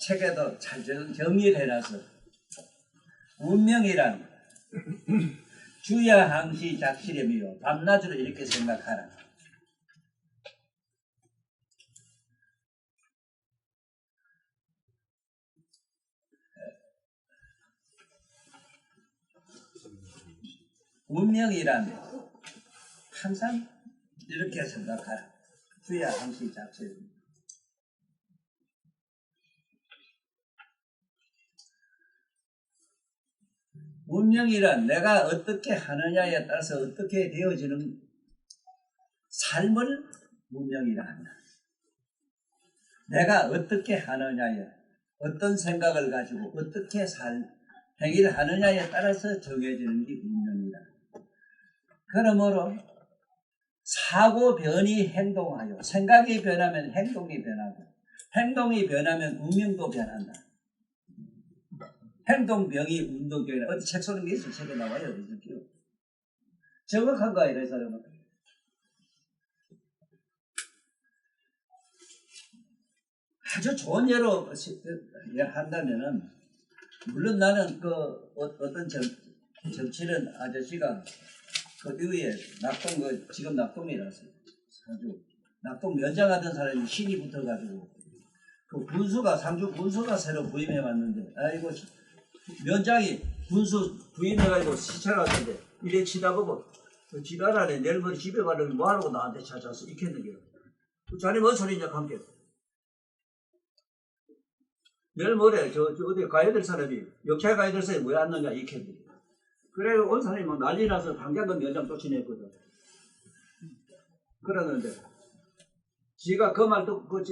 책에도 잘 정리를 해놔서 운명이란 주야항시 작시렴이요 밤낮으로 이렇게 생각하라. 운명이란 항상 이렇게 생각하라. 주야항시 작시렴. 운명이란 내가 어떻게 하느냐에 따라서 어떻게 되어지는 삶을 운명이라 한다. 내가 어떻게 하느냐에 어떤 생각을 가지고 어떻게 행위를 하느냐에 따라서 정해지는 게 운명이다. 그러므로 사고 변이 행동하여 생각이 변하면 행동이 변하고 행동이 변하면 운명도 변한다. 행동병이 운동병이라 어디 책 쓰는 게 있어. 책에 나와요. 정확한 거야. 이 사람은. 아주 좋은 예로 한다면은 물론 나는 그 어떤 정치는 아저씨가 그 위에 낙동 지금 낙동이라서 아주 낙동 면장하던 사람이 신이 붙어가지고 그 군수가 상주 군수가 새로 부임해 왔는데 아이고 면장이 군수 부임해가지고 시찰 왔는데 이래 치다보고 그 지랄하네 내일 머리 집에 가려면 뭐하라고 나한테 찾아서 익혔는 게요. 자네 뭔 소리냐 함께 내일 모레 저 어디 가야 될 사람이 역할 가야 될 사람이 왜 왔느냐 익혔는 게 그래 온 사람이 막 난리 나서 당장은 면장 쫓아냈거든. 그러는데 지가 그 말 듣고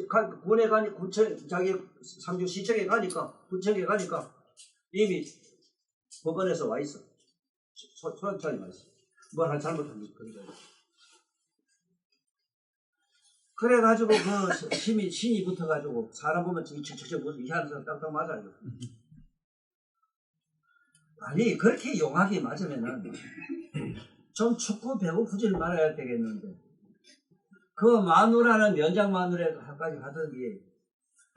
군에 가니 구청 자기 상주시청에 가니까 구청에 가니까 이미 법원에서 와 있어. 소환장이 와 있어. 뭘 한 잘못한 게 그런 거야. 그래가지고 그 신이 붙어가지고 사람 보면 저 무슨 이상한 사람 딱딱 맞아요. 아니 그렇게 용하게 맞으면은 좀 춥고 배고프지를 말아야 되겠는데 그 마누라는 면장 마누라까지 하던 게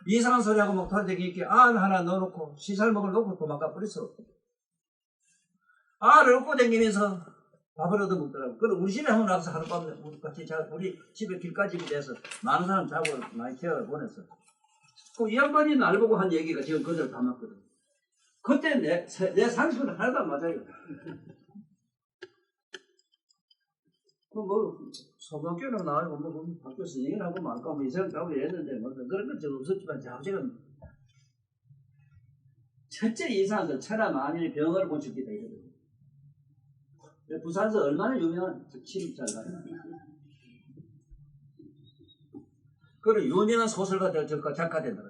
이상한 소리하고 막 돌아다니니까 알 하나 넣어놓고 시살먹을 놓고 도망가 버렸어. 알을 얻고 다니면서 밥을 얻어먹더라고. 그럼 우리 집에 한번 와서 하룻밤 우리 집에 길까지 돼서 많은 사람 자고 많이 태워 보냈어. 그 이 양반이 날 보고 한 얘기가 지금 그대로 담았거든. 그때 내 상식은 하나도 안 맞아요. 뭐 소방교로 나와고 뭐 학교 선생님하고 말까 뭐 이사람 가고 이랬는데 뭐 그런 건 좀 없었지만 자체는 첫째 이사는 천하 만일 병을 고쳤기다 이거거든요. 부산에서 얼마나 유명한 침입자가 그런 유명한 소설가 작가 된다.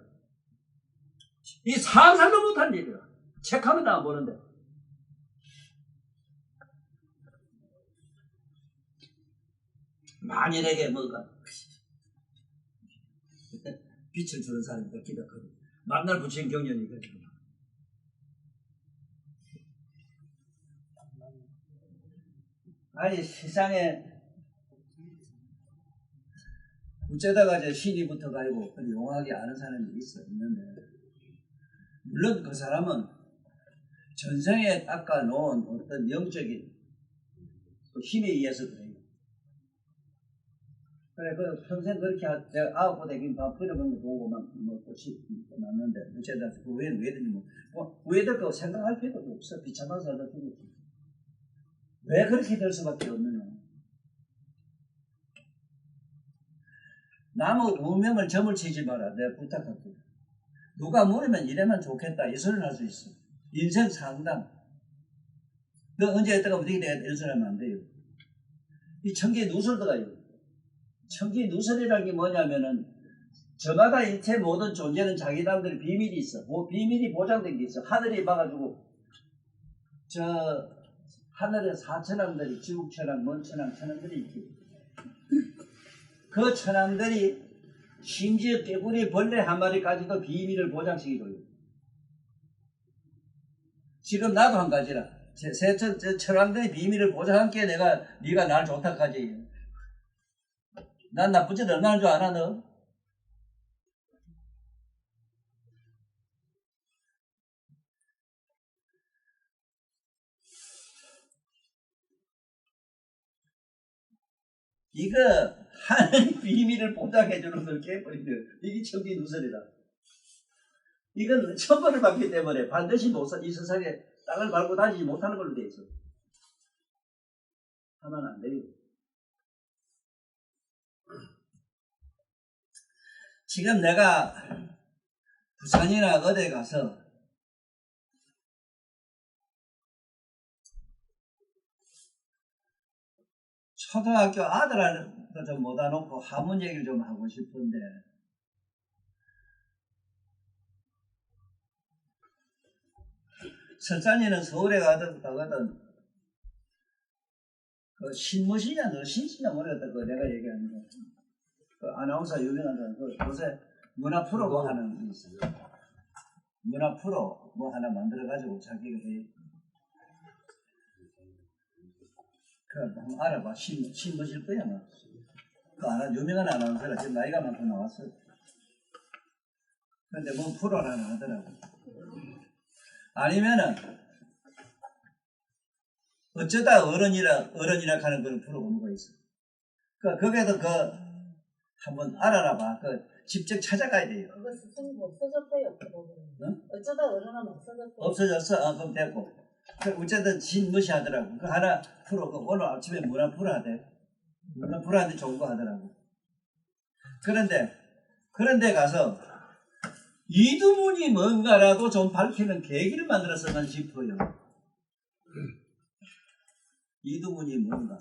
이 상상도 못한 일이야. 책하면 안 보는데. 만일에게 뭐가 빛을 주는 사람이 기가 크고 만날 부친 경련이 거든요. 아니 세상에 어쩌다가 이제 신이 붙어가지고 용하게 아는 사람이 있는데 물론 그 사람은 전생에 닦아놓은 어떤 영적인 힘에 의해서 그래요. 그래, 평생 그렇게 내가 아홉 대긴 밥 끓여본 거 보고만 꽃이 났는데 어쩌다 그 외에는 왜 되니 왜 될까 생각할 필요도 없어. 비참한 살다 죽었지. 왜 그렇게 될 수밖에 없느냐. 나무 운명을 점을 치지 마라. 내가 부탁할게. 누가 물으면 이래면 좋겠다. 이 소리를 할 수 있어. 인생 상담. 너 언제 했다가 어떻게 내가 이런 소리 하면 안 돼요. 이 천기의 누설도가요. 천기의 누설이라는 게 뭐냐면은 저마다 일체 모든 존재는 자기 나름대로 비밀이 있어. 비밀이 보장된 게 있어. 하늘이 막아주고 저 하늘에 사천왕들이 지국천왕, 먼천왕, 천왕들이 있지. 그 천왕들이 심지어 깨구리 벌레 한 마리까지도 비밀을 보장시키고요. 지금 나도 한 가지라. 천왕들이 비밀을 보장한 게 네가 날 좋다 하지. 난 나쁜 짓 얼마나 줄 아나 너? 이거 하나님 비밀을 보장해주는 걸 깨버리면 이게 청기 누설이다. 이건 천벌을 받기 때문에 반드시 이 세상에 땅을 밟고 다니지 못하는 걸로 돼 있어. 하면 안 돼요. 지금 내가 부산이나 어디 가서 초등학교 아들한테 좀 모아 놓고 한문 얘기를 좀 하고 싶은데, 설산이는 서울에 가거든, 그 신무시냐, 너 신시냐 모르겠다, 그 내가 얘기하는 거. 그 아나운서 유명한 사람, 그 요새 문화 프로 뭐 하는 게 있어요. 문화 프로 뭐 하나 만들어가지고 자기가 해. 그 한번 알아봐. 신무실 거야, 뭐. 그 유명한 아나운서가 지금 나이가 많고 나왔어. 근데 뭐 프로를 하나 하더라고. 아니면은 어쩌다 어른이라 하는 그런 프로가 뭐가 있어. 거기에도 한번 알아봐. 직접 찾아가야 돼요. 그거 스승이 없어졌대요. 응? 어쩌다 어른은 없어졌대요. 없어졌어? 그럼 됐고. 어쨌든 신무시 하더라고. 하나 프로, 오늘 아침에 문화 프로 하대. 문화 프로 하는데 좋은 거 하더라고. 그런데 가서 이두문이 뭔가라도 좀 밝히는 계기를 만들었으면 싶어요. 이두문이 뭔가.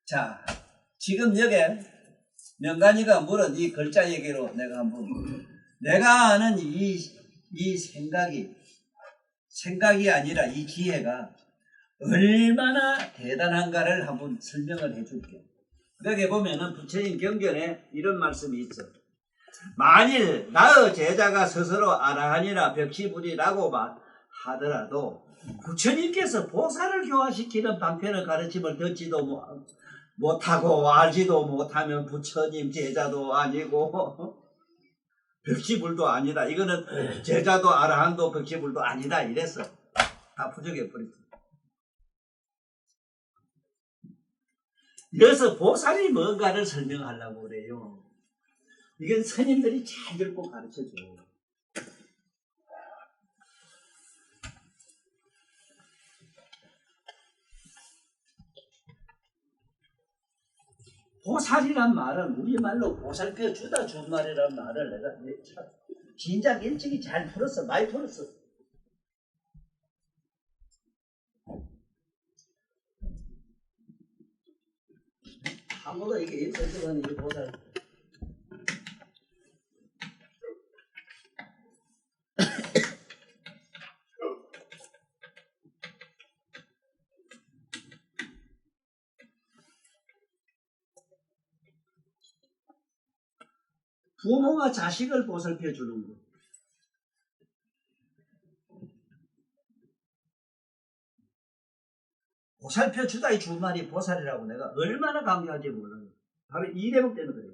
자, 지금 여기 명간이가 물은 이 글자 얘기로 내가 아는 이 생각이 아니라 이 기회가 얼마나 대단한가를 한번 설명을 해줄게. 여기 보면은 부처님 경전에 이런 말씀이 있어. 만일 나의 제자가 스스로 아라한이나 벽시불이라고 하더라도 부처님께서 보살을 교화시키는 방편의 가르침을 듣지도 못하고 알지도 못하면 부처님 제자도 아니고 벽시불도 아니다. 이거는 제자도 아라한도 벽시불도 아니다. 이랬어. 다 부정해버렸어. 그래서 보살이 뭔가를 설명하려고 그래요. 이건 스님들이 잘 듣고 가르쳐줘. 보살이란 말은 우리말로 보살펴 주다 준 말이란 말을 내가 진작 일찍이 잘 풀었어. 많이 풀었어. 아무도 이게 일찍은 이 보살. 부모가 자식을 보살펴 주는 거. 보살펴 주다 이 주말이 보살이라고 내가 얼마나 강조할지 몰라요. 바로 이 대목 때문에 그래요.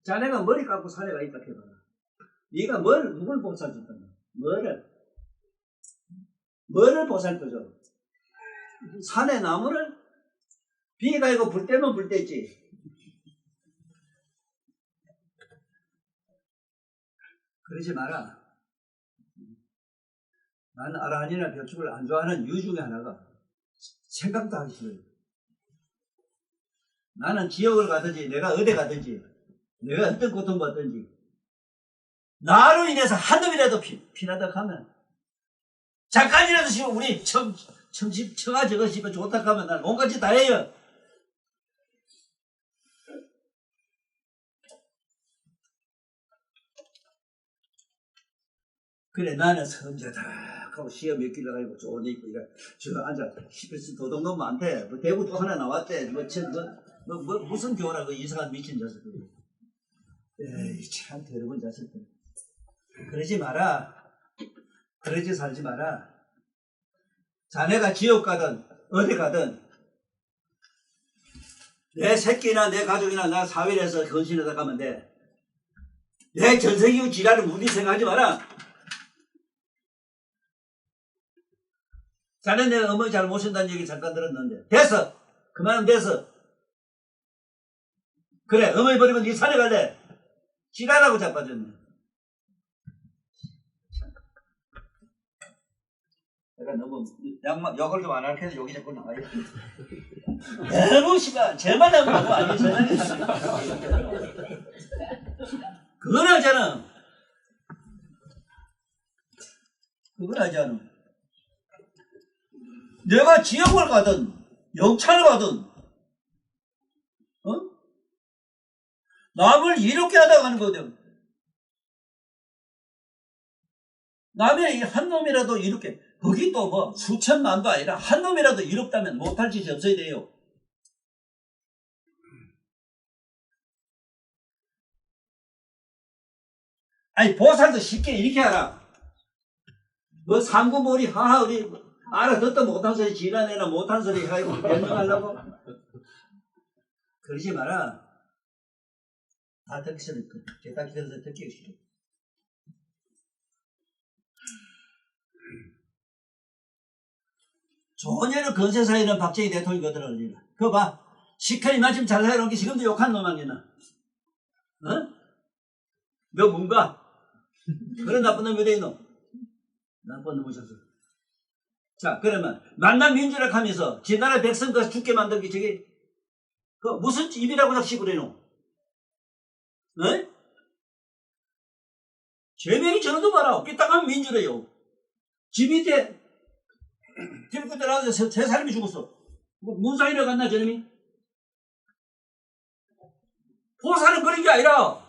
자네가 머리 깎고 사내가 있다 해봐라. 네가 누굴 보살펴준다? 뭐를 보살펴줘? 산에 나무를? 비가 이거 불 때면 불 때지. 그러지 마라. 나는 아라한이나 벽축을 안 좋아하는 이유 중에 하나가 생각도 하기 싫어요. 나는 지옥을 가든지 내가 어디 가든지 내가 어떤 고통 받든지 나로 인해서 한 놈이라도 피나다 하면 잠깐이라도 지금 우리 청아 저거 싶어 좋다 하면 난 온갖 짓 다 해요. 그래 나는 섬자다 하고 시험 몇 길러 가지고 좋은 데 입고 저 앉아 시패스 도둑놈 많대. 뭐 대구 또 하나 나왔대. 무슨 교라 그 이상한 미친 자식들. 에이 참 더러운 자식들. 그러지 마라. 그러지 살지 마라. 자네가 지옥 가든 어디 가든 내 새끼나 내 가족이나 나 사회에서 헌신하다 가면 돼. 내 전생이고 지랄을 무리 생각하지 마라. 자네 내가 어머니 잘 모신다는 얘기 잠깐 들었는데. 됐어. 그만하면 됐어. 그래, 어머니 버리면 네 산에 갈래. 지랄하고 자빠졌네. 내가 너무 역을 좀 안 할 테니 여기 자꾸 나와요. 너무 심한 제만 하고 아니 세상에. 그건 하잖아. 그건 하잖아. 내가 지역을 가든 영찰을 가든 어? 남을 이롭게 하다 가는 거거든. 남의 한 놈이라도 이롭게, 거기 또 뭐 수천만도 아니라 한 놈이라도 이롭다면 못할 짓이 없어야 돼요. 아니 보살도 쉽게 이렇게 하라. 뭐 삼구몰이 하하 우리 알아듣도 못한 소리 지랄내나 못한 소리 하고 변명하려고 그러지 마라. 다 듣기 싫어. 딱 들어서 듣기 싫어. 조년의 건세사에는 박정희 대통령이 거들어올리라. 그거 봐. 시커니 마침 잘 살아놓은 게 지금도 욕한 놈 아니나. 어? 너 뭔가? 그런 나쁜 놈이 어디 있노? 나쁜 놈이셨어. 자, 그러면 만남 민주락 하면서 지나라 백성과 죽게 만들기 저게 그 무슨 입이라고 자꾸 씹으래노? 어? 제명이 저놈도 봐라. 삐딱하면 민주래요. 집 밑에 길고 들어가서 세 사람이 죽었어. 뭐 문사일에 갔나 저놈이? 보살은 그런 게 아니라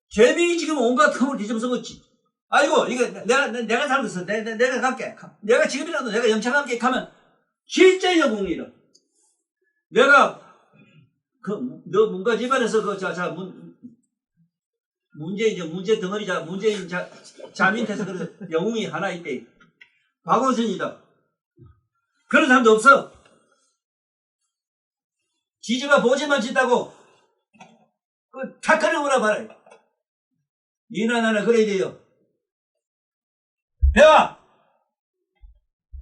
제명이 지금 온갖 틈을 뒤집어쓰겠지. 아이고 이거 내가 잘못했어. 내가 갈게. 내가 지금이라도 내가 영창 함께 가면 실제 영웅이라. 내가 너 문가 집안에서 문제 덩어리 문재인 자 밑에서 그 영웅이 하나 있대. 박원순이다. 그런 사람도 없어. 지지가 보지만 짓다고 그 착하는 거라 봐라. 니나 나나 그래야 돼요. 배와!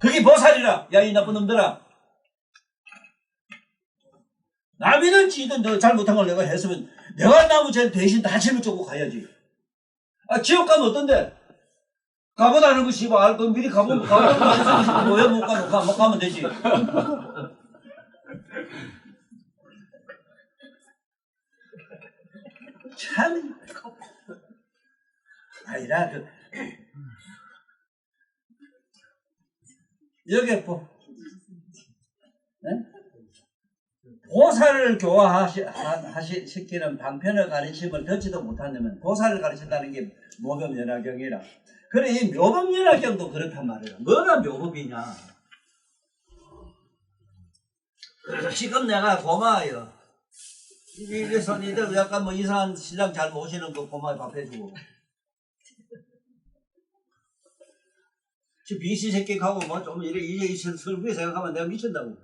그게 보살이라. 야 이 나쁜 놈들아. 남이든 지든 너 잘못한 걸 내가 했으면 내가 나머지 대신 다 책임을 져고 가야지. 아 지옥 가면 어떤데? 가보다는 것이 뭐 알고 미리 가보면 왜 못 가면 되지. 참 아니라 여기 보살을 교화시키는 방편을 가르침을 듣지도 못한다면 보살을 가르친다는 게 묘법연화경이라. 그래 이 묘법연화경도 그렇단 말이야. 뭐가 묘법이냐. 지금 내가 고마워요. 이래서 니들 약간 뭐 이상한 신랑 잘 모시는 거 고마워 밥 해주고. 지금 비시 새끼 가고 뭐 좀 이래 이제 설국에 생각하면 내가 미친다고.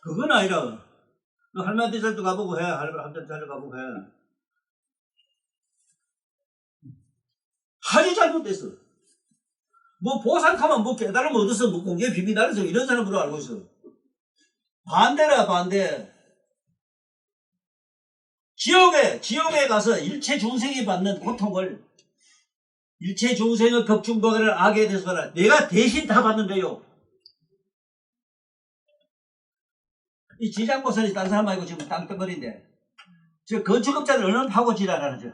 그건 아니라 너 할머니 절도 가보고 해. 할머니 절도 가보고 해. 아주 잘못됐어. 뭐 보살하면 뭐 깨달으면 얻어서 뭐 공개 비밀 알아서 이런 사람으로 알고 있어. 반대라 반대. 지옥에 가서 일체 중생이 받는 고통을 일체 중생의 겁중거를 악에 대해서 내가 대신 다 받는데요. 이 지장보살이 딴 사람 말고 지금 땅덩어리인데 저 건축업자들 얼마나 파고 지랄하는 저.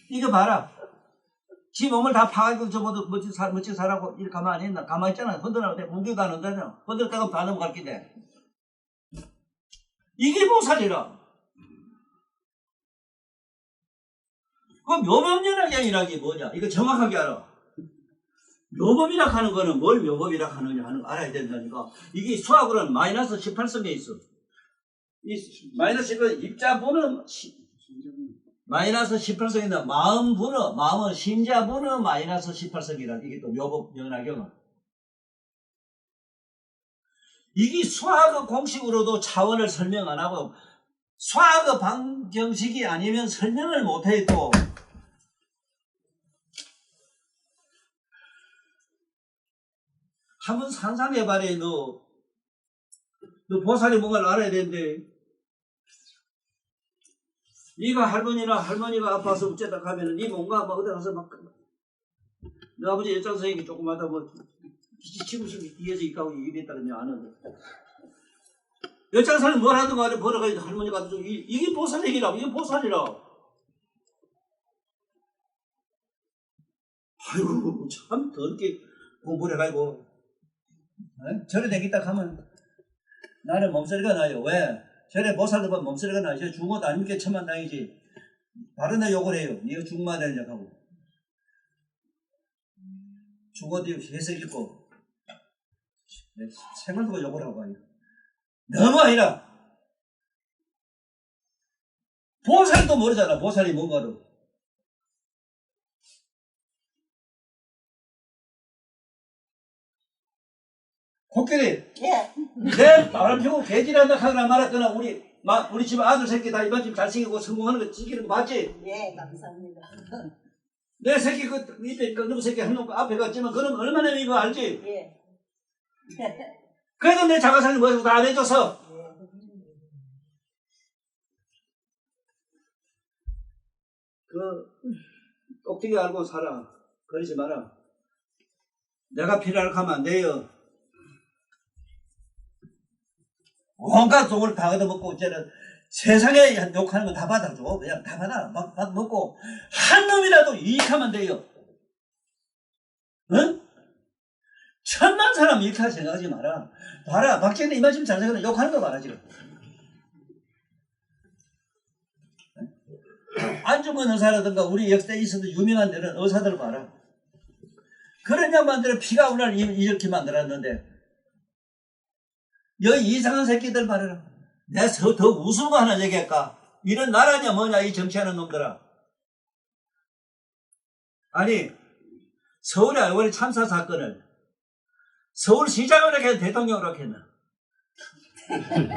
이거 봐라. 지 몸을 다 파가지고 저보다 멋진 사라고 이렇게 가만히 있나? 가만히 있잖아. 흔들어도 돼. 공기도 안 흔들잖아. 흔들다가 다 넘어갈 긴데. 이게 보살이라. 그 묘법연화경이라는 게 뭐냐? 이거 정확하게 알아. 묘법이라 하는 거는 뭘 묘법이라 하느냐 하는 거 알아야 된다니까. 이게 수학으로는 마이너스 18성에 있어. 이 마이너스 18, 입자분은 마이너스 18성인데 마음은 심자분은 마이너스 18성이라. 이게 또 묘법연화경은. 이게 수학의 공식으로도 차원을 설명 안 하고 수학의 방정식이 아니면 설명을 못 해 또. 한번 상상해봐라. 너 보살이 뭔가를 알아야 되는데, 네가 할머니가 아파서 어쩌다 가면은 네 뭔가 막 어디 가서 막 너 아버지 여장생이 조그마다 뭐 기침을 뒤에서 있고 이랬다는 안 하거든. 여장생이 뭘 하든 간에 벌어가지고 할머니가 좀 이게 보살 얘기라고. 이게 보살이라. 아이고 참 더럽게 공부를 해가지고 절에 되겠다 하면 나는 몸소리가 나요. 왜? 절에 보살도 보면 몸소리가 나죠. 중어도 아니면 천만다행이지. 바로 내 욕을 해요. 네가 중마야 되느냐고 하고. 중어도 해석 읽고 생을 두고 욕을 하고 가요. 너무 아니라 보살도 모르잖아. 보살이 뭔가를. 코끼리. 예. 내 바람 피고 개질한다 하거나 말았거나 우리 집 아들 새끼 다 이번 집 잘생기고 성공하는 거 지키는 거 맞지? 예, 감사합니다. 내 새끼 그 밑에 그놈 새끼 한 놈 앞에 갔지만 그럼 얼마나 이거 알지? 예. 그래도 내 자가살이 뭐라고 다 안 해줘서 그 꼭대기 알고 살아. 그러지 마라. 내가 필요할 하면 안 돼요. 온갖 종을 다 얻어먹고 이제는 세상에 욕하는 거 다 받아줘. 그냥 다 받아. 막 먹고 한 놈이라도 이익하면 돼요. 응? 천만 사람 이익할 생각하지 마라. 봐라. 박정희 이만 지금 잘생겼는 욕하는 거 봐라 지금. 안중근 의사라든가 우리 역대에 있어도 유명한 데는 의사들 봐라. 그런 양반들은 피가 우날 이렇게 만들었는데 여기 이상한 새끼들 말이라. 내가 더 우스운 거 하나 얘기할까? 이런 나라냐 뭐냐 이 정치하는 놈들아. 아니 서울의 알고리 참사 사건을 서울시장으로 했나 대통령으로 했나?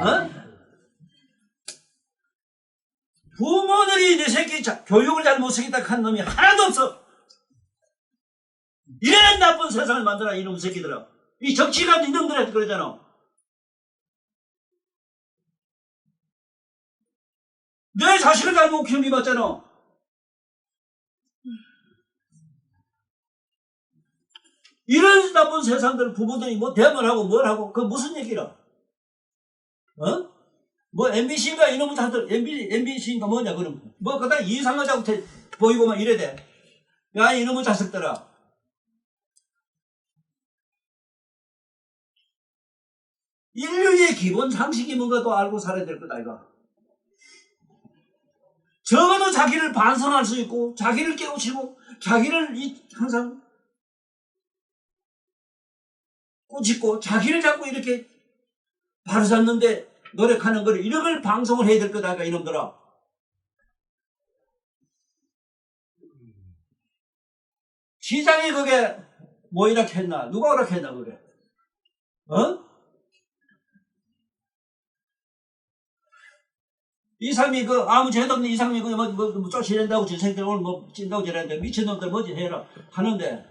어? 부모들이 내 새끼 교육을 잘 못시켰다 한 놈이 하나도 없어. 이런 나쁜 세상을 만들어 이놈 새끼들아. 이 정치가 이놈들한테 그러잖아. 내 자식을 잘 못 키우기 맞잖아. 이런 나쁜 세상들 부모들이 뭐 대화를 하고 뭘 하고 그 무슨 얘기라? 어? 뭐 MBC가 이놈의 다들 MBC인가 뭐냐 그럼 뭐 그다 이상하자고 보이고만 이래 돼. 야 이놈의 자식들아. 인류의 기본 상식이 뭔가도 알고 살아야 될 거다 이거. 적어도 자기를 반성할 수 있고 자기를 깨우치고 자기를 항상 꾸짖고 자기를 자꾸 이렇게 바로잡는데 노력하는 거를 이런 걸 방송을 해야 될 거다 이놈들아. 시장이 그게 뭐 이렇게 했나 누가 그렇게 했나 그게 어? 이상이 그 아무 죄도 없는 이상이 그 뭐 쫓아낸다고 진생들 오늘 뭐 찐다고 저랬는데 미친놈들 뭐지 해라 하는데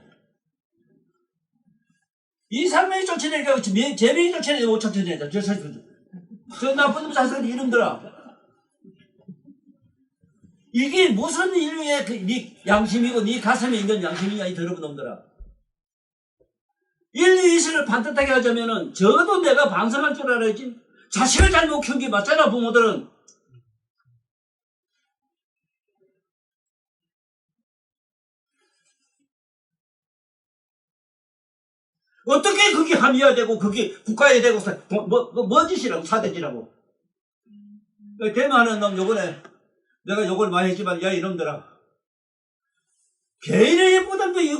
이상이 쫓아내니까 재민이 쫓아내니까 못 쫓아내자 저 나쁜 놈 자식들 이름들아. 이게 무슨 인류의 네 양심이고 네 가슴에 있는 양심이냐 이 더러운 놈들아. 인류 이슬을 반듯하게 하자면은 적어도 내가 반성할 줄 알아야지. 자식을 잘못 키운 게 맞잖아 부모들은. 어떻게 그게 합의화되고 그게 국가에 되고 뭐 짓이라고 사대지라고. 대만하는 놈 요번에 내가 욕을 많이 했지만 야 이놈들아 개인의 예보다도 이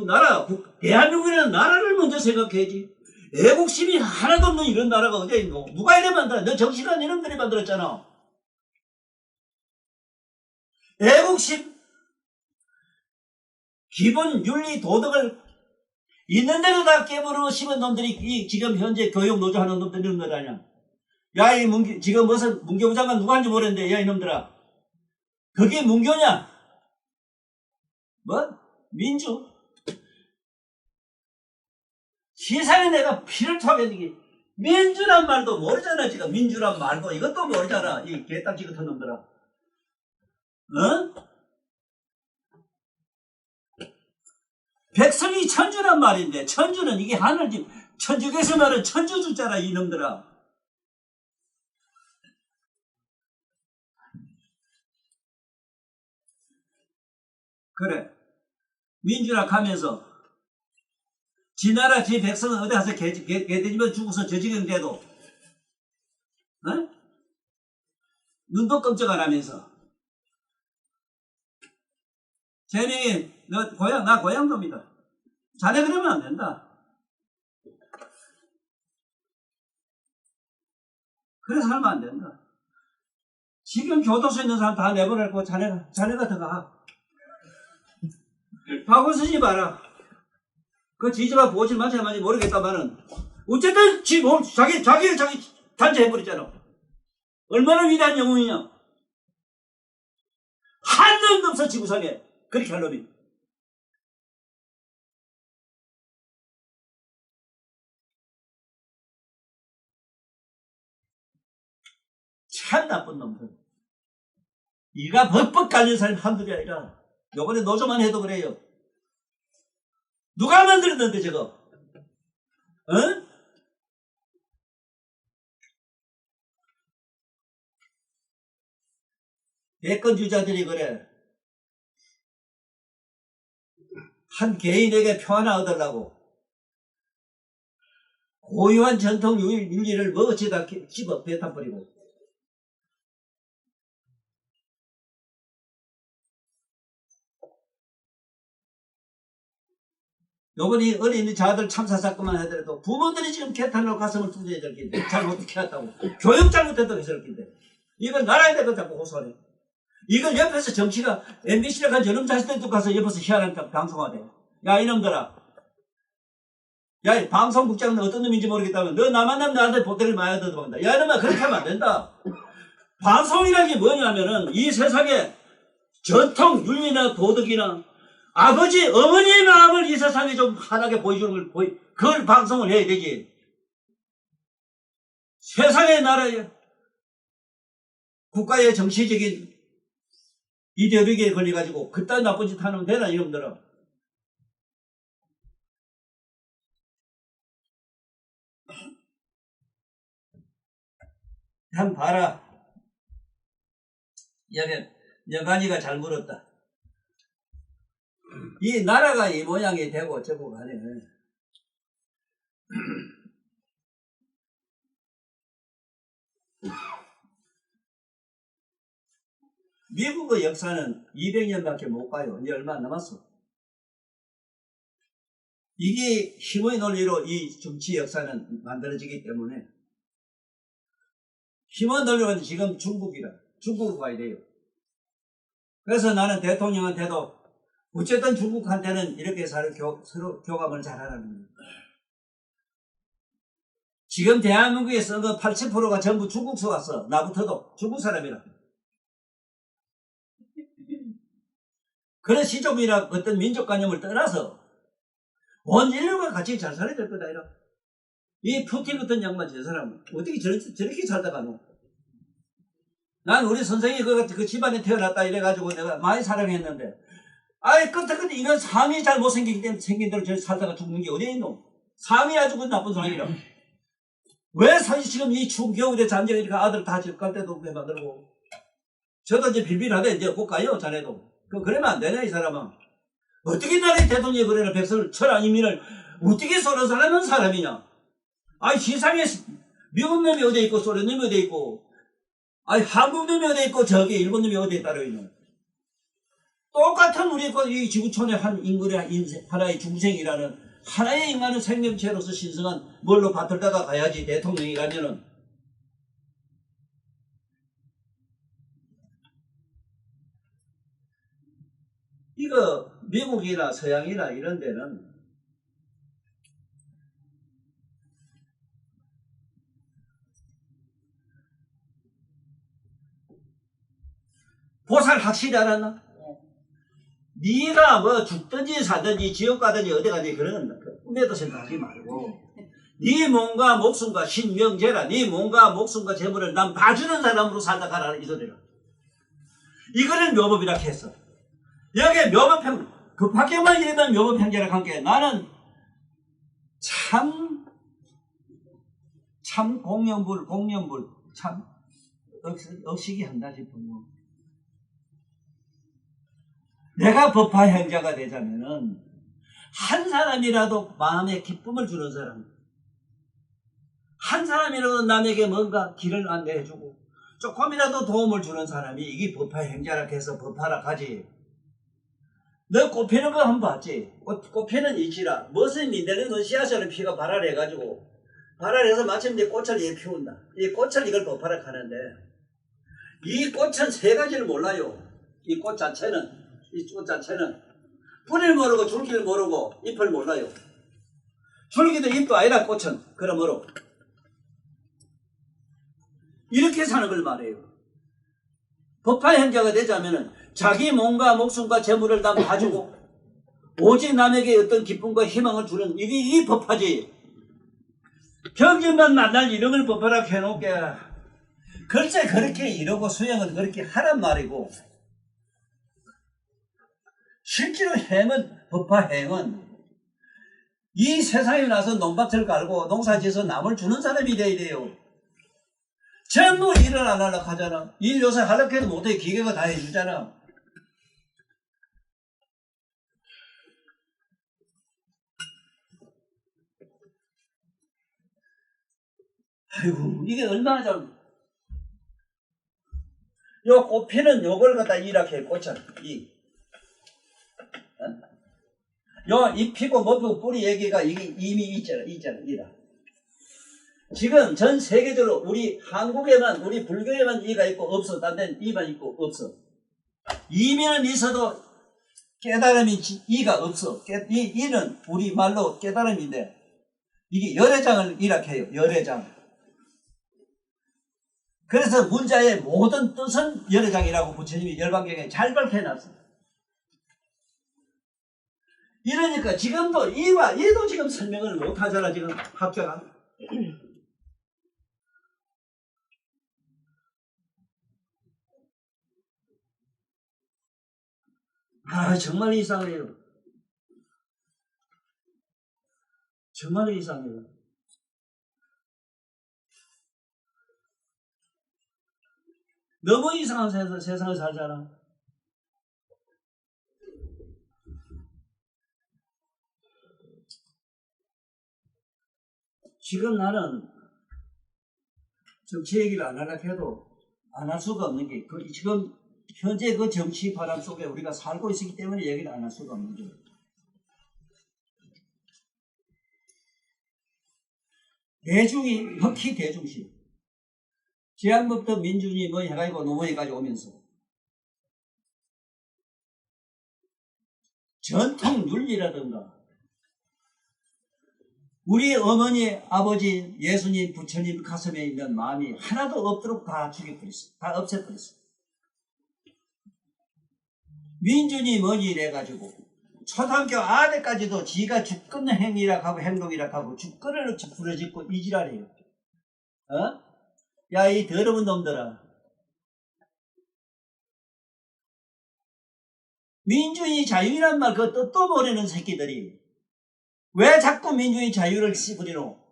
나라 대한민국이라는 나라를 먼저 생각해야지. 애국심이 하나도 없는 이런 나라가 어디에 있노? 누가 이래 만들어? 너 정치관 이놈들이 만들었잖아. 애국심 기본 윤리 도덕을 있는 대로 다 깨물어 심은 놈들이 지금 현재 교육 노조하는 놈들 이놈들 아니야. 야, 지금 무슨 문교부 장관 누가 한지 모르는데, 야, 이놈들아. 그게 문교냐? 뭐? 민주? 세상에 내가 피를 토하게 이게 민주란 말도 모르잖아. 지금 민주란 말도 이것도 모르잖아. 이 개딱지 같은 놈들아. 어? 백성이 천주란 말인데 천주는 이게 하늘 집 천주교에서 말은 천주주자라 이놈들아. 그래. 민주라 하면서 지 나라 지 백성은 어디 가서 개돼지면 죽어서 저 지경 돼도 어? 눈도 끔찍 안 하면서 제명이 너 고향 나 고향도입니다. 자네 그러면 안 된다. 그래 살면 안 된다. 지금 교도소에 있는 사람 다 내보내고 자네가 들어가. 하고 쓰지 마라. 그 지지마 보호질 맞아야만지 모르겠다마는 어쨌든 자기 단죄해버렸잖아. 얼마나 위대한 영웅이냐. 한 놈도 없어 지구상에 그렇게 할 놈이. 참 나쁜 놈들. 이가 벅벅 깔린 사람이 한둘이 아니라 요번에 노조만 해도 그래요. 누가 만들었는데 저거? 어? 대권주자들이 그래. 한 개인에게 표 하나 얻으려고 고유한 전통 윤리를 먹어치다 집어 배탄버리고. 요번에 어린 자들 참사 사건만 하더라도 부모들이 지금 개탄으로 가슴을 두드려야 될 텐데 잘못해 왔다고 교육 잘못했다고 했을 텐데 이걸 나라에 대고 자꾸 호소하네. 이걸 옆에서 정치가 MBC를 간 저놈 자식들도 가서 옆에서 희한한 방송하대. 야 이놈들아, 야 방송국장은 어떤 놈인지 모르겠다면 너 나만 나면 나한테 보태를 많이 얻어본다. 야 이놈아 그렇게 하면 안 된다. 방송이라는 게 뭐냐면은 이 세상에 전통 윤리나 도덕이나 아버지, 어머니의 마음을 이 세상에 좀 환하게 보여주는 걸, 그걸 방송을 해야 되지. 세상의 나라에, 국가의 정치적인 이데올로기에 걸려가지고, 그딴 나쁜 짓 하면 되나, 이놈들아. 한번 봐라. 여기, 여간이가 잘 물었다. 이 나라가 이 모양이 되고 저고 가네. 미국의 역사는 200년밖에 못 가요. 이제 얼마 안 남았어. 이게 힘의 논리로 이 정치 역사는 만들어지기 때문에 힘의 논리로는 지금 중국으로 가야 돼요. 그래서 나는 대통령한테도 어쨌든 중국한테는 이렇게 서로 교감을 잘하라는 거예요. 지금 대한민국에 선거 80%가 전부 중국서 왔어. 나부터도 중국 사람이라. 그런 시종이나 어떤 민족관념을 떠나서 온 인류가 같이 잘 살아야 될 거다. 이 푸틴 같은 양반 저 사람은 어떻게 저렇게 살다가노? 난 우리 선생이 그 집안에 태어났다 이래가지고 내가 많이 사랑했는데 아이 끝에 이런 삶이 잘 못생기기 때문에 생긴 대로 저렇게 살다가 죽는 게 어디에 있노? 삶이 아주 그 나쁜 사람이라. 왜 사실 지금 이 추운 겨울에 잔정이 이렇게 아들 다 집 갈 때도 왜 만들고 저도 이제 빌빌하대 이제 곧 가요 자네도. 그러면 안 되냐 이 사람아. 어떻게 나라의 대통령이 그래라 백성을 철학 인민을 어떻게 서로 살라는 사람이냐. 아이 세상에 미국 놈이 어디에 있고 소련 놈이 어디에 있고 아이 한국 놈이 어디에 있고 저기 일본 놈이 어디에 따로 있노. 똑같은 우리 이 지구촌의 한 인간의 인생, 하나의 중생이라는 하나의 인간의 생명체로서 신성한 뭘로 받들다가 가야지 대통령이라면은. 이거 미국이나 서양이나 이런 데는 보살 확실히 알았나? 네가 뭐 죽든지 사든지 지옥 가든지 어디 가든지 그런 꿈에도 생각하지 말고 네 몸과 목숨과 신명제라 네 몸과 목숨과 재물을 난 봐주는 사람으로 살다 가라 이 소리라. 이거는 묘법이라 했어. 여기에 묘법행 그 밖에만 얘기하면 묘법행제라 관계 나는 참 공연불 참 억식이 한다 싶어요. 내가 법화행자가 되자면은 한 사람이라도 마음에 기쁨을 주는 사람, 한 사람이라도 남에게 뭔가 길을 안내해주고 조금이라도 도움을 주는 사람이 이게 법화행자라 해서 법화라 가지. 너 꽃피는 거 한번 봤지? 꽃피는 이치라 무슨 민들레 너 씨앗으로 피가 발활해가지고 발활해서 마침 내 꽃을 이렇게 피운다. 이 꽃을 이걸 법화라 하는데 이 꽃은 세 가지를 몰라요. 이 꽃 자체는 뿌리를 모르고 줄기를 모르고 잎을 몰라요. 줄기도 잎도 아니라 꽃은 그러므로 이렇게 사는 걸 말해요. 법화행자가 되자면은 자기 몸과 목숨과 재물을 다 봐주고 오직 남에게 어떤 기쁨과 희망을 주는 이게 이 법화지. 병진만 만날 이름을 법화라 해놓게 글쎄 그렇게 이러고 수행은 그렇게 하란 말이고 실제로 행은 법화행은 이 세상에 나서 논밭을 갈고 농사지어서 남을 주는 사람이 돼야 돼요. 전부 일을 안 하려고 하잖아. 일 요새 하려고 해도 못해. 기계가 다 해주잖아. 아이고 이게 얼마나 좀 요 꽃피는 요걸 갖다 이렇게 꽂혀. 요 잎이고 뭐고 뿌리 얘기가 이게 이미 있잖아. 이라. 지금 전 세계적으로 우리 한국에만 우리 불교에만 이가 있고 없어. 딴 데는 이만 있고 없어. 이면은 있어도 깨달음이 이가 없어. 이는 우리 말로 깨달음인데 이게 열애장을 이렇게 해요. 열애장. 그래서 문자의 모든 뜻은 열애장이라고 부처님이 열반경에 잘 밝혀놨어. 이러니까 지금도 이와 얘도 지금 설명을 못하잖아. 지금 학자가. 아 정말 이상해요. 정말 이상해요. 너무 이상한 세상을 살잖아. 지금 나는 정치 얘기를 안 하려고 해도 안 할 수가 없는 게 지금 현재 그 정치 바람 속에 우리가 살고 있기 때문에 얘기를 안 할 수가 없는 거예요. 대중이 특히 대중시 제한법도 민주주의 뭐 해가지고 노무해가지고 오면서 전통 윤리라든가 우리 어머니, 아버지, 예수님, 부처님 가슴에 있는 마음이 하나도 없도록 다 죽여버렸어. 다 없애버렸어. 민주주의 뭐니 이래가지고 초등학교 아들까지도 지가 주권 행위라 하고 행동이라 하고 주권을 부러짓고 이지랄해요. 어? 야, 이 더러운 놈들아. 민주주의 자유란 말 그거 뜻도 모르는 새끼들이 왜 자꾸 민주주의 자유를 씨부리노?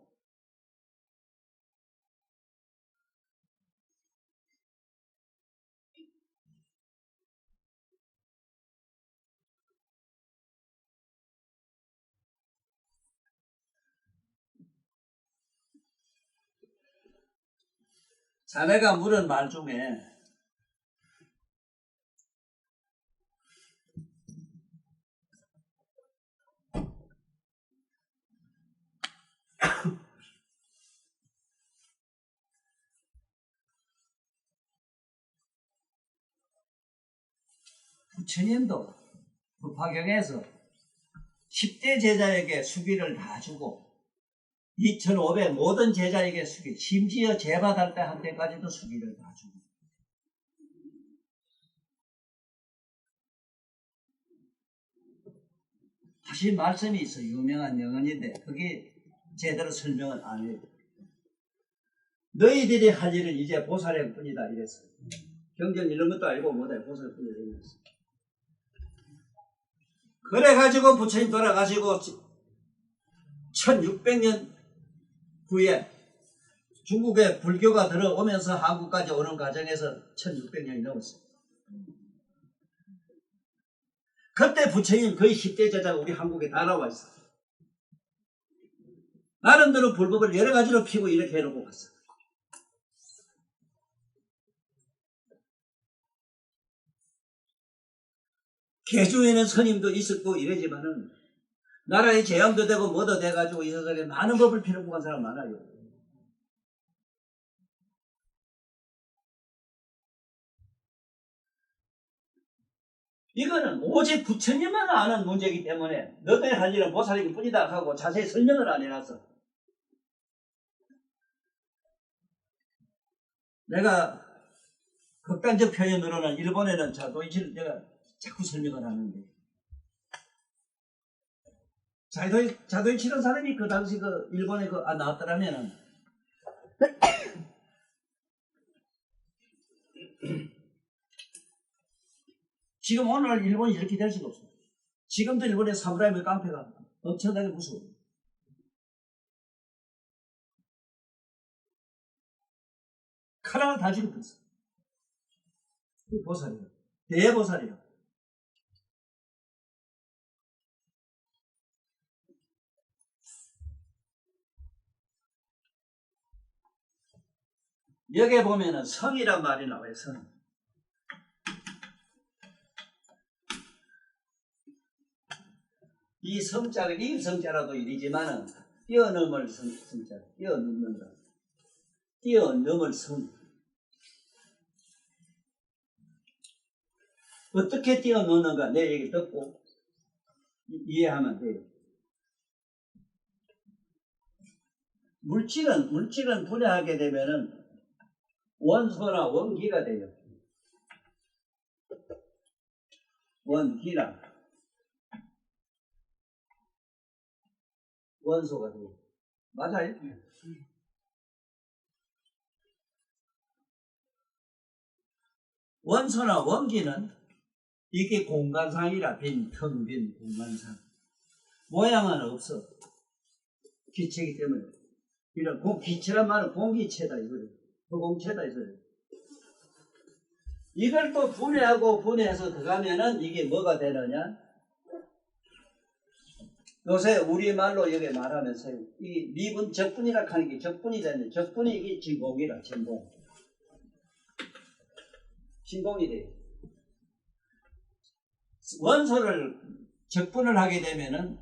자네가 물은 말 중에 부처님도 법화경에서 10대 제자에게 수기를 다 주고 2,500 모든 제자에게 수기, 심지어 제받을 때 한테까지도 수기를 다 주고 하신 말씀이 있어. 유명한 명언인데 그게 제대로 설명을 안 해요. 너희들이 할 일은 이제 보살의 뿐이다 이랬어요. 경전 이런 것도 알고 못해 보살 뿐이다 이랬어요. 그래가지고 부처님 돌아가시고 1600년 후에 중국에 불교가 들어오면서 한국까지 오는 과정에서 1600년이 넘었어요. 그때 부처님 거의 10대 제자가 우리 한국에 다 나와 있어. 나름대로 불법을 여러 가지로 피고 이렇게 해놓고 갔어. 개중에는 스님도 있었고 이러지만은 나라에 재앙도 되고 뭐도 돼가지고 이 세상에 많은 법을 피놓고 간 사람 많아요. 이거는 오직 부처님만 아는 문제이기 때문에 너희들이 할 일은 보살이기 뿐이다 하고 자세히 설명을 안 해놨어. 내가 극단적 표현으로는 일본에는 자도이치를 내가 자꾸 설명을 하는데 자도이치라는 사람이 그 당시 그 일본에 나왔더라면은 지금 오늘 일본이 이렇게 될 수가 없어요. 지금도 일본의 사무라이의 깡패가 엄청나게 무서워요. 칼을 다 죽였어. 그 보살이에요. 대보살이에요. 여기에 보면은 성이란 말이 나와요. 성. 이 성자가 이 성자라도 일이지만은 뛰어넘을 성자, 뛰어넘는다. 뛰어넘을 성. 어떻게 뛰어넘는가 내 얘기 듣고 이해하면 돼요. 물질은 분해하게 되면은 원소나 원기가 돼요. 원기나 원소가 돼요. 맞아요? 원소나 원기는 이게 공간상이라 텅 빈 공간상. 모양은 없어. 기체이기 때문에. 이런 기체란 말은 공기체다 이거예요. 공체다 이거예요. 이걸 또 분해해서 들어가면은 이게 뭐가 되느냐? 요새 우리말로 여기 말하면서 이 미분 적분이라 하는 게 적분이 되는 적분이 이게 진공이라 진공. 진공이 돼요. 원소를 적분을 하게 되면은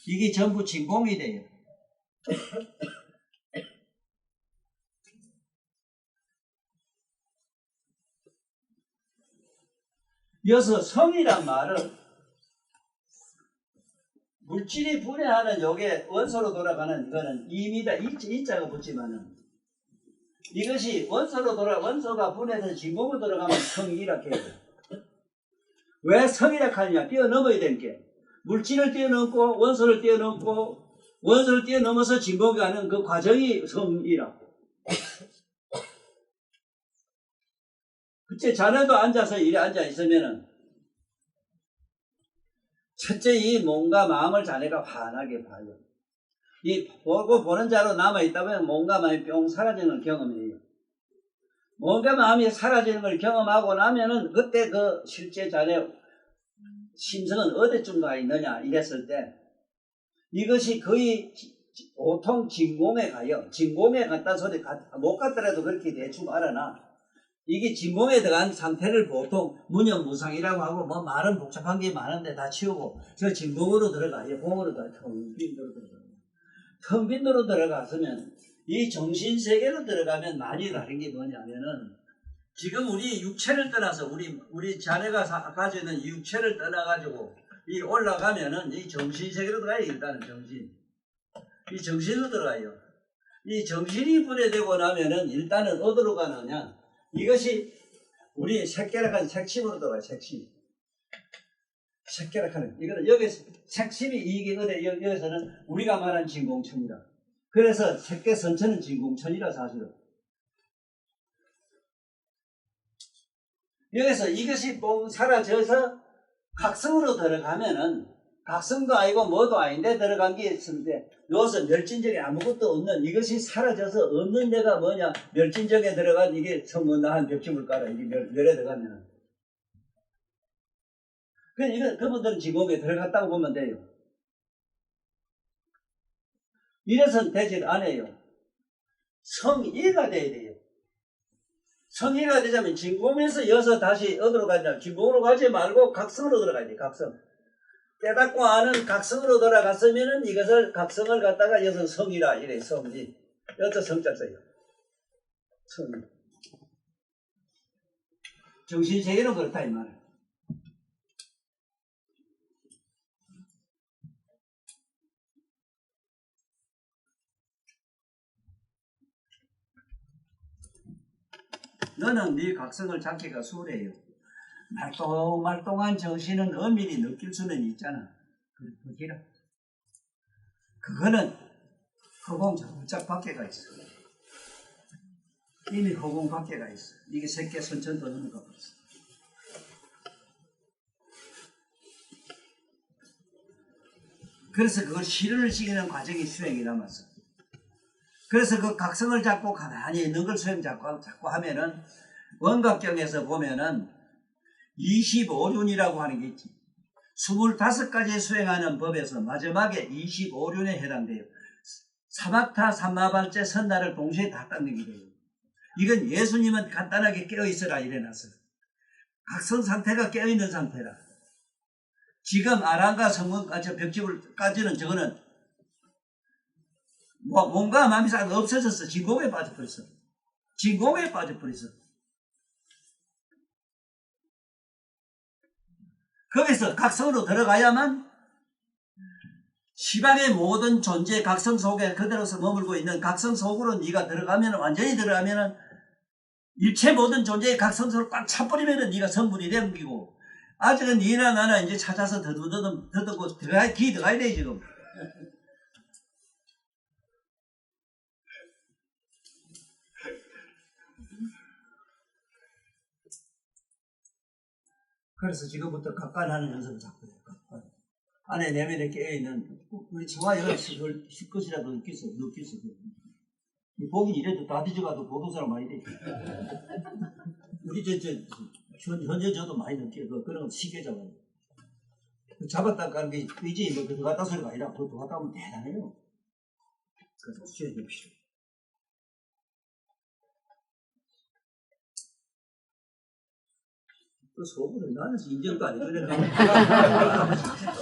이게 전부 진공이 돼요. 이어서 성이란 말은 물질이 분해하는 요게 원소로 돌아가는 이거는 이입니다. 이자가 붙지만은 이것이 원소가 분해해서 진공으로 들어가면 성이라 해요. 왜 성이라 하느냐? 뛰어넘어야 되는 게 물질을 뛰어넘고 원소를 뛰어넘고 원소를 뛰어넘어서 진공이 가는 그 과정이 성이라고. 그때 자네도 앉아서 이래 앉아 있으면은 첫째 이 몸과 마음을 자네가 환하게 봐요. 이 보는 자로 남아있다 보면 몸과 마음이 뿅 사라지는 걸 경험해요. 몸과 마음이 사라지는 걸 경험하고 나면은 그때 그 실제 자네 심성은 어디쯤 가 있느냐 이랬을 때 이것이 거의 보통 진공에 가요. 진공에 갔다 소리 못 갔더라도 그렇게 대충 알아나. 이게 진공에 들어간 상태를 보통 무념무상이라고 하고 뭐 말은 복잡한 게 많은데 다 치우고 저 진공으로 들어가요. 공으로 텅 빈 데로 들어가요. 텅 빈 데로 들어갔으면 이 정신세계로 들어가면 많이 다른 게 뭐냐면은 지금 우리 육체를 떠나서 우리 자네가 가지고 있는 이 육체를 떠나가지고 이 올라가면은 이 정신세계로 들어가요. 일단은 이 정신으로 들어가요. 이 정신이 분해되고 나면은 일단은 어디로 가느냐? 이것이 우리 색계락한 색심으로 들어가요. 색심. 색계락하는 이거는 여기서 핵심이 이게 어디 여기서는 우리가 말한 진공천이다. 그래서 색계선천은 진공천이라 사실은. 여기서 이것이 뽕 사라져서 각성으로 들어가면은 각성도 아니고 뭐도 아닌데 들어간 게 있는데 여기서 멸진적이 아무것도 없는 이것이 사라져서 없는 데가 뭐냐 멸진적에 들어간 이게 성문나한 벽지물 깔아 이게 멸에 들어가면은 그냥 이건 그분들은 지공에 들어갔다고 보면 돼요. 이래서는 되질 않아요. 성이가 돼야 돼요. 성이가 되자면 진공에서 여서 다시 어디로 가냐 진공으로 가지 말고 각성으로 들어가야 돼. 각성. 깨닫고 아는 각성으로 돌아갔으면은 이것을 각성을 갖다가 여기서 성이라 이래 성이 여기서 성자 써요. 성이 정신세계는 그렇다 이 말이야. 너는 네 각성을 잡기가 수월해요. 말똥말똥한 정신은 엄밀히 느낄 수는 있잖아. 그기라. 그거는 허공 작작 밖에가 있어. 이미 허공 밖에가 있어. 이게 새끼 선천 도는 거 없어. 그래서 그걸 실현을 시키는 과정이 수행이 남았어. 그래서 그 각성을 잡고 가만히 있는 걸 수행 잡고 하면은 원각경에서 보면은 25륜이라고 하는 게 있지. 25가지 수행하는 법에서 마지막에 25륜에 해당돼요. 사막타, 삼마발제, 선나를 동시에 다 닦는 게 돼요. 이건 예수님은 간단하게 깨어있으라 이래놨어요. 각성 상태가 깨어있는 상태라. 지금 아랑과 성문까지 벽지불까지는 저거는 몸과 마음이 싹 없어졌어. 진공에 빠져버렸어. 진공에 빠져버렸어. 거기서 각성으로 들어가야만 시방의 모든 존재 각성 속에 그대로서 머물고 있는 각성 속으로 네가 들어가면 완전히 들어가면은 일체 모든 존재의 각성 속을 꽉 차버리면은 네가 성분이 되기고 아직은 니나 나나 이제 찾아서 더듬고 들어가야 돼 지금. 그래서 지금부터 각관하는 연습을 자꾸 해요. 각관. 안에 내면에 깨어있는 우리 청아 여러 실것이라도 느낄 수 있어요. 보긴 이래도 다 뒤져가도 보던 사람 많이 되죠. 우리 현재 저도 많이 느껴요. 그런 거 쉽게 잡아요. 잡았다 가는 게 이제 뭐 그거 갖다 소리가 아니라 그거 갖다 하면 대단해요. 그래서 수행이 필요해요. 그 속으로 나는 인정도 안 해주려고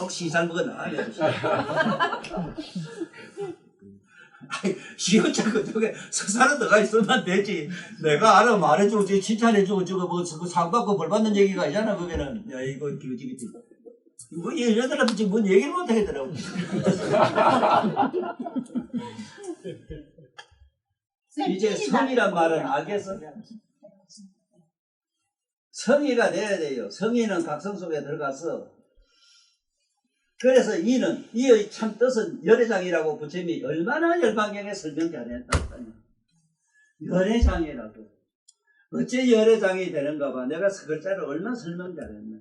혹시 이상부가 나아요. 시원찮고 저게 서사로 들어가 있으면 되지. 내가 알아 말해주고 칭찬해주고 저거 뭐 상 받고 벌 받는 얘기가 아니잖아. 그거는 야 이거 기지기지. 뭐 얘네들한테 지금 뭔 얘기를 못 하겠더라고. 이제 성이란 말은 악에서 성의가 돼야 돼요. 성의는 각성 속에 들어가서 그래서 이의 참 뜻은 열애장이라고 부처님이 얼마나 열반경에 설명 잘했다. 열애장이라고. 어째 열애장이 되는가 봐. 내가 글자를 얼마나 설명 잘했나.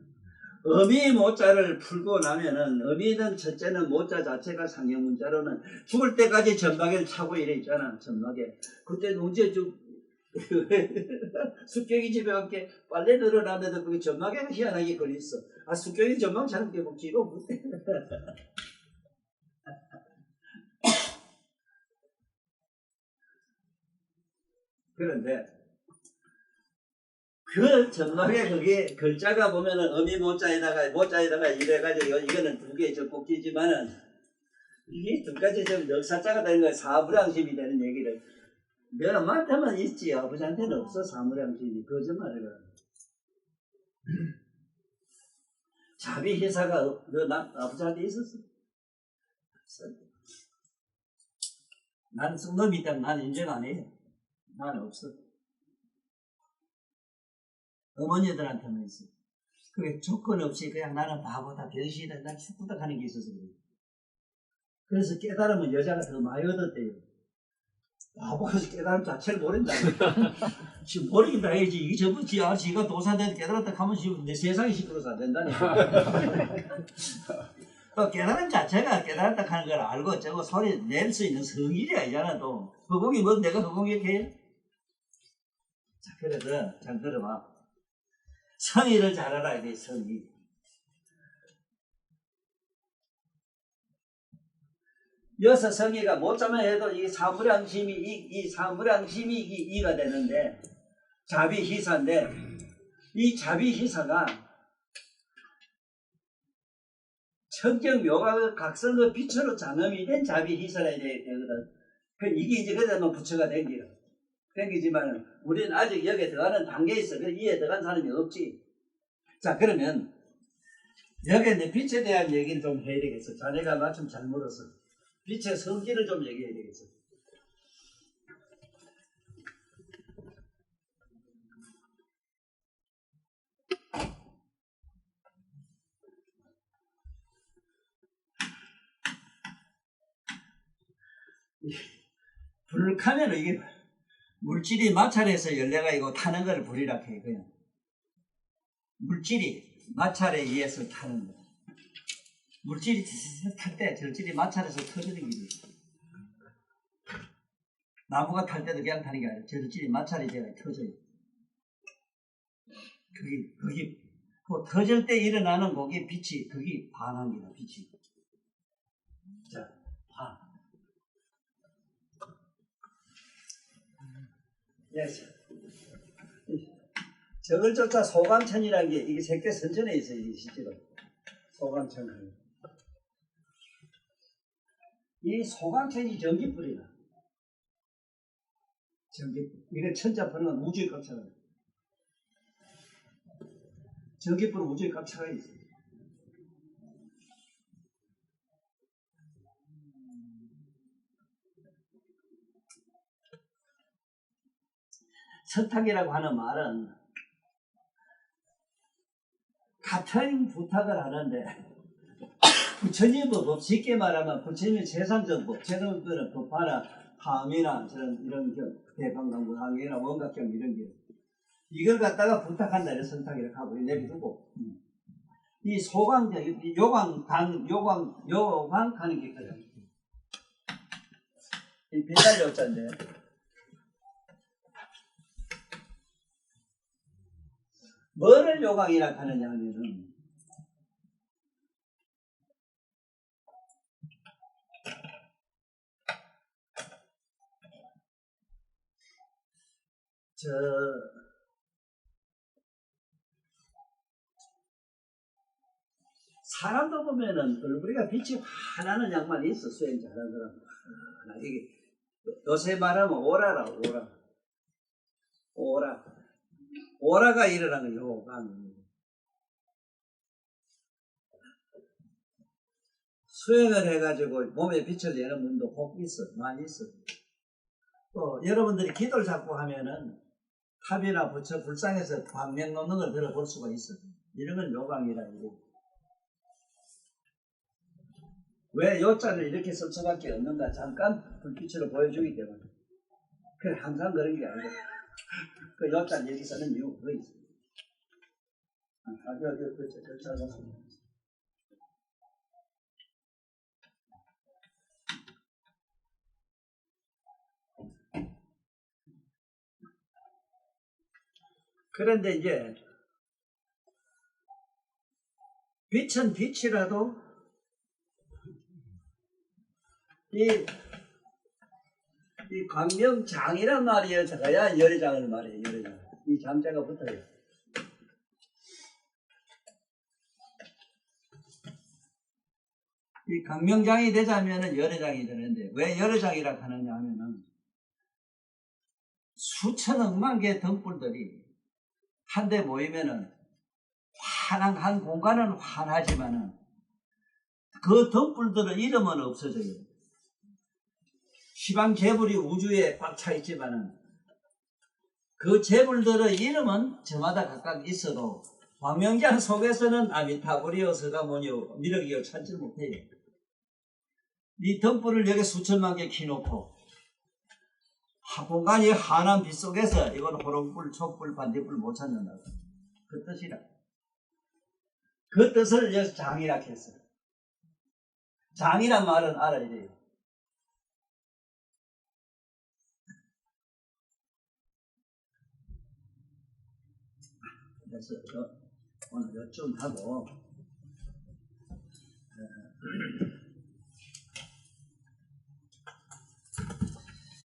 어미 모자를 풀고 나면은 어미는 첫째는 모자 자체가 상형문자로는 죽을 때까지 전막에를 차고 이래 있잖아. 전막에. 그때 언제 숙경이 집에 함께 빨래 늘어나는데도 그게 전막에 희한하게 걸렸어. 아 숙경이 전막 차는 게 먹지 이거 못해. 그런데 그 전막에 그게 글자가 보면은 어미 모자에다가 이래가지고 이거는 두 개 적곡지지만은 이게 두 가지 좀 역사자가 되는 거야. 사불양심이 되는 얘기를. 내가 맡으면 있지. 아버지한테는 없어. 사무량심이. 거짓말이라. 자비 회사가 너 아버지한테 있었어? 나는 쑥놈이 있다면 나는 인정 안 해. 나는 없어. 어머니들한테는 있어. 그게 조건 없이 그냥 나는 바보다 병신이다 난 부탁하는 게 있어서 그래요. 그래서 깨달으면 여자가 더 많이 얻었대요. 바보가 깨달음 자체를 모른다. 지금 모르긴 다 해야지. 이게 저번 지가 도산돼서 깨달았다 하면 지금 내 세상이 시끄러워서 안 된다니까. 또 깨달음 자체가 깨달았다 하는 걸 알고 저거 소리 낼 수 있는 성질이 아니잖아. 또 허공이 뭐 내가 허공 이렇게 해? 자, 그래서 잘 들어봐. 성의를 잘 알아야 돼. 성의. 여기서 성의가 못자면 해도 이 사무량심이 이 사무량심이 이가 되는데 자비희사인데 이 자비희사가 청정묘가 각성의 빛으로 장엄이 된 자비희사라 되거든. 이게 이제 그러면 부처가 생기지만 우리는 아직 여기에 들어가는 단계에 있어. 이에 들어간 사람이 없지. 자, 그러면 여기에 내 빛에 대한 얘기를 좀 해야 되겠어. 자네가 마침 잘 물어서 빛의 성질을 좀 얘기해야 되겠어. 불을 켜면 이게 물질이 마찰해서 연례가 이거 타는 거를 불이라 해. 그냥 물질이 마찰에 의해서 타는 거. 물질이 탈 때 절질이 마찰해서 터지는 길이 있어. 나무가 탈 때도 그냥 타는 게 아니라 절질이 마찰이 되어 터져요. 그게 그 터질 때 일어나는 거기 빛이 그게 반항기다. 빛이. 자, 반. yes. 저걸 쫓아 소강천이라는 게 이게 색계 선천에 있어요. 이게 실제로 소강천. 이 소강천이 전기불이다. 전기불. 이게 천자불은 우주의 값차가 있어요. 전기불은 우주의 값차가 있어요. 서탁이라고 하는 말은 같은 부탁을 하는데 부처님의 법, 쉽게 말하면 부처님의 최상적 법, 최상적인 법화나 항이나 이런 대방강부 항이나 원각경 이런 게 이걸 갖다가 부탁한다 이런 선탁이라고 하고 내비두고 이 소강, 요강 하는 게 있거든. 이 빛깔 요자인데 뭐를 요강이라고 하느냐 하면은 사람도 보면은 얼굴이가 빛이 환하는 양반이 있어. 수행 잘하는 사람. 이게 요새 말하면 오라라. 오라가 일어나는 요강. 수행을 해가지고 몸에 빛을 내는 분도 혹 있어. 많이 있어. 또 여러분들이 기도를 자꾸 하면은 탑이나 부처 불상에서 광명 놓는 걸 들어볼 수가 있어. 이런 건 요강이라 이거. 왜 요자를 이렇게 쓸 수밖에 없는가? 잠깐 불빛으로 보여주기 때문에. 그래 항상 그런 게 아니고 그 요자를 이렇게 쓰는 이유가 그거 있어. 그런데 이제 빛은 빛이라도 이 광명장이란 말이에요. 저야 열애장을 말해요. 열애장. 이 장자가 붙어요. 이 광명장이 되자면은 열애장이 되는데 왜 열애장이라고 하느냐 하면은 수천억만 개의 등불들이 한데 모이면은 한 공간은 환하지만은 그 등불들의 이름은 없어져요. 시방 재불이 우주에 꽉 차 있지만은 그 재불들의 이름은 저마다 각각 있어도 광명장 속에서는 아미타불이어서가 뭐냐 미륵이요 찾지 못해요. 이 등불을 여기 수천만 개 켜놓고 공간이 환한 빛 속에서 이건 호롱불, 촛불, 반딧불 못 찾는다고. 그 뜻이라. 그 뜻을 여기서 장이라 했어요. 장이란 말은 알아야 돼요. 그래서 오늘 좀 하고